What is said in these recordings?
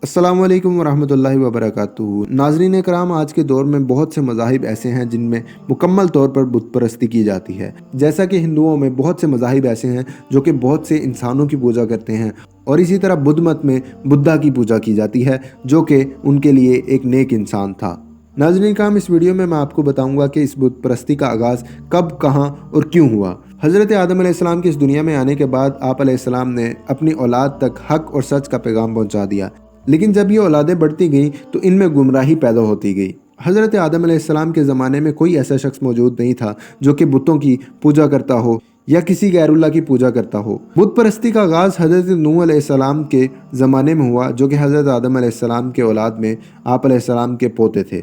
अस्सलाम वालेकुम वरहमतुल्लाहि वबरकातुहू। नाज़रीन कराम, आज के दौर में बहुत से मज़ाहिब ऐसे हैं जिनमें मुकम्मल तौर पर बुत परस्ती की जाती है। जैसा कि हिंदुओं में बहुत से मज़ाहिब ऐसे हैं जो कि बहुत से इंसानों की पूजा करते हैं, और इसी तरह बुद्ध मत में बुद्धा की पूजा की जाती है जो कि उनके लिए एक नेक इंसान था। नाज़रीन कराम, इस वीडियो में मैं आपको बताऊंगा कि इस बुत परस्ती का आगाज़ कब, कहाँ और क्यों हुआ। हज़रत आदम अलैहिस्सलाम के इस दुनिया में आने के बाद आप अलैहिस्सलाम ने अपनी औलाद तक हक और सच का पैगाम पहुंचा दिया, लेकिन जब ये औलादें बढ़ती गईं तो इनमें गुमराही पैदा होती गई। हज़रत आदम अलैहिस्सलाम के ज़माने में कोई ऐसा शख्स मौजूद नहीं था जो कि बुतों की पूजा करता हो या किसी गैरुल्लाह की पूजा करता हो। बुत परस्ती का आगाज़ हज़रत नूह अलैहिस्सलाम के ज़माने में हुआ, जो कि हज़रत आदम अलैहिस्सलाम के औलाद में आप अलैहिस्सलाम के पोते थे,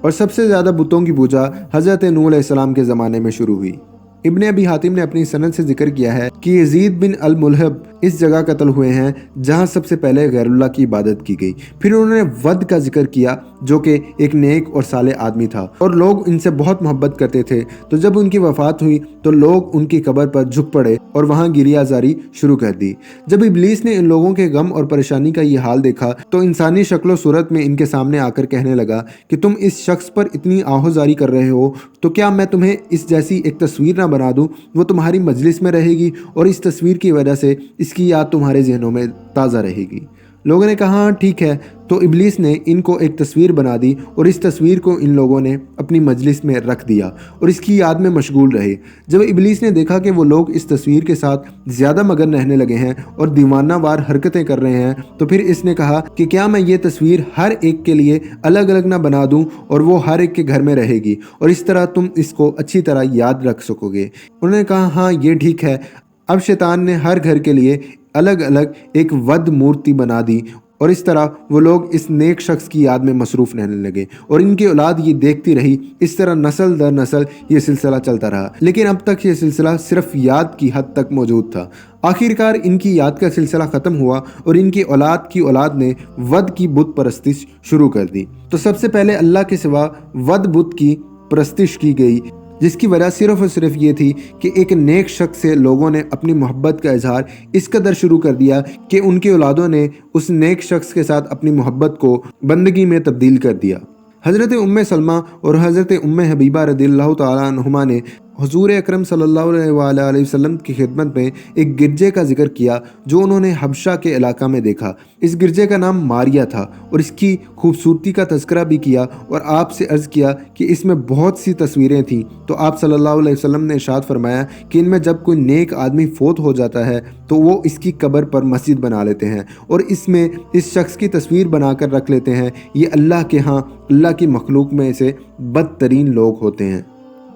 और सबसे ज़्यादा बुतों की पूजा हज़रत नूह अलैहिस्सलाम के ज़माने में शुरू हुई। इब्ने अबी हातिम ने अपनी सनद से जिक्र किया है कि यजीद बिन अल मुल्हब इस जगह कत्ल हुए हैं जहां सबसे पहले गैरुल्लाह की इबादत की गई। फिर उन्होंने वद का जिक्र किया जो कि एक नेक और साले आदमी था और लोग इनसे बहुत मोहब्बत करते थे। तो जब उनकी वफात हुई तो लोग उनकी कब्र पर झुक पड़े और वहां गिरियाजारी शुरू कर दी। जब इब्लीस ने इन लोगों के गम और परेशानी का ये हाल देखा तो इंसानी शक्ल सूरत में इनके सामने आकर कहने लगा कि तुम इस शख्स पर इतनी आहोजारी कर रहे हो, तो क्या मैं तुम्हें इस जैसी एक तस्वीर ना बना दूं, वो तुम्हारी मजलिस में रहेगी और इस तस्वीर की वजह से इसकी याद तुम्हारे जहनों में ताज़ा रहेगी। लोगों ने कहा हाँ ठीक है। तो इब्लीस ने इनको एक तस्वीर बना दी और इस तस्वीर को इन लोगों ने अपनी मजलिस में रख दिया और इसकी याद में मशगूल रहे। जब इब्लीस ने देखा कि वो लोग इस तस्वीर के साथ ज़्यादा मगन रहने लगे हैं और दीवानावार हरकतें कर रहे हैं, तो फिर इसने कहा कि क्या मैं ये तस्वीर हर एक के लिए अलग अलग ना बना दूं और वो हर एक के घर में रहेगी और इस तरह तुम इसको अच्छी तरह याद रख सकोगे। उन्होंने कहा हाँ ये ठीक है। अब शैतान ने हर घर के लिए अलग अलग एक वद मूर्ति बना दी और इस तरह वो लोग इस नेक शख्स की याद में मसरूफ़ रहने लगे और इनकी औलाद ये देखती रही। इस तरह नस्ल दर नस्ल ये सिलसिला चलता रहा, लेकिन अब तक ये सिलसिला सिर्फ याद की हद तक मौजूद था। आखिरकार इनकी याद का सिलसिला ख़त्म हुआ और इनकी औलाद ने वद की बुत परस्तिश शुरू कर दी। तो सबसे पहले अल्लाह के सिवा वद बुत की परस्तिश की गई, जिसकी वजह सिर्फ और सिर्फ ये थी कि एक नेक शख्स से लोगों ने अपनी मोहब्बत का इजहार इस कदर शुरू कर दिया कि उनके औलादों ने उस नेक शख्स के साथ अपनी मोहब्बत को बंदगी में तब्दील कर दिया। हज़रत उम्मे सलमा और हज़रत उम्मे हबीबा रदियल्लाहु ताला अन्हुमा ने हुजूर अकरम सल्लल्लाहु अलैहि वसल्लम की खिदमत में एक गिरजे का जिक्र किया जो उन्होंने हबशा के इलाका में देखा। इस गिरजे का नाम मारिया था और इसकी खूबसूरती का तज़किरा भी किया और आपसे अर्ज़ किया कि इसमें बहुत सी तस्वीरें थीं। तो आप सल्लल्लाहु अलैहि वसल्लम ने इरशाद फरमाया कि इनमें जब कोई नेक आदमी फोत हो जाता है तो वो इसकी कब्र पर मस्जिद बना लेते हैं और इसमें इस शख्स की तस्वीर बनाकर रख लेते हैं। ये अल्लाह के यहाँ अल्लाह की मखलूक में से बदतरीन लोग होते हैं।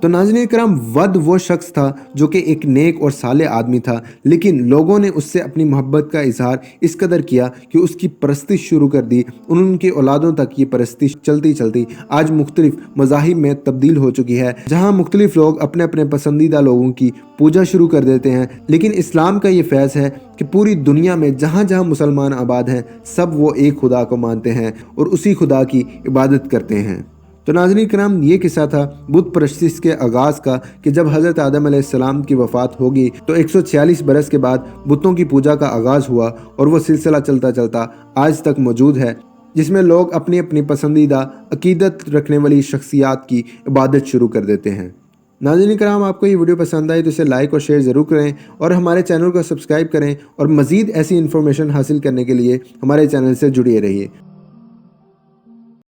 तो नाज़रीन कराम, वद वो शख्स था जो कि एक नेक और साले आदमी था, लेकिन लोगों ने उससे अपनी मोहब्बत का इजहार इस कदर किया कि उसकी परस्तिश शुरू कर दी। उनकी औलादों तक ये परस्तिश चलती चलती आज मुख्तलिफ मज़ाहिब में तब्दील हो चुकी है, जहाँ मुख्तलिफ लोग अपने अपने पसंदीदा लोगों की पूजा शुरू कर देते हैं। लेकिन इस्लाम का ये फैज़ है कि पूरी दुनिया में जहाँ जहाँ मुसलमान आबाद हैं सब वो एक खुदा को मानते हैं और उसी खुदा की इबादत करते हैं। तो नाज़रीन कराम, ये किस्सा था बुत परस्तिश के आगाज़ का कि जब हज़रत आदम अलैहिस्सलाम की वफ़ात होगी तो 146 बरस के बाद बुतों की पूजा का आगाज़ हुआ और वो सिलसिला चलता चलता आज तक मौजूद है, जिसमें लोग अपनी अपनी पसंदीदा अकीदत रखने वाली शख्सियात की इबादत शुरू कर देते हैं। नाज़रीन कराम, आपको ये वीडियो पसंद आई तो इसे लाइक और शेयर ज़रूर करें और हमारे चैनल को सब्सक्राइब करें और मज़ीद ऐसी इन्फॉर्मेशन हासिल करने के लिए हमारे चैनल से जुड़े रहिए।